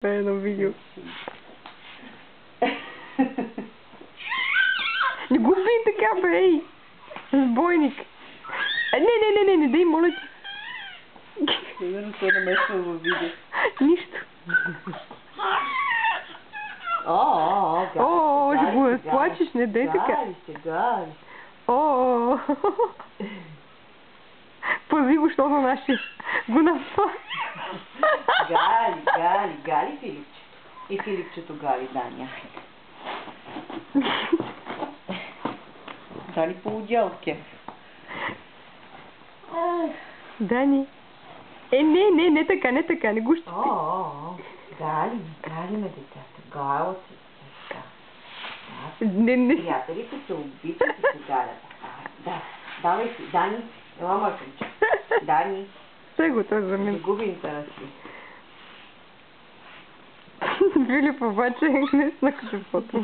Това е едно видео. Не го бий така, бе, ей! Разбойник! Не, дай, моля ти! Сигурно се намесва във видео. Нищо. Ще го разплачеш, не дай така. Гари. Пази го, защото нашия го напа. Гали Филипчето. И Филипчето Гали, Дани. Дани полудялки. Дани. Не така, не гущи. Гали ме децата. Гала си. Не. Приятелите се обичат и се галят. Да, давай си. Дани, ела моя къмче. Дани. Сега това за мен. Загуби интереси. Филип обаче не знае като фото.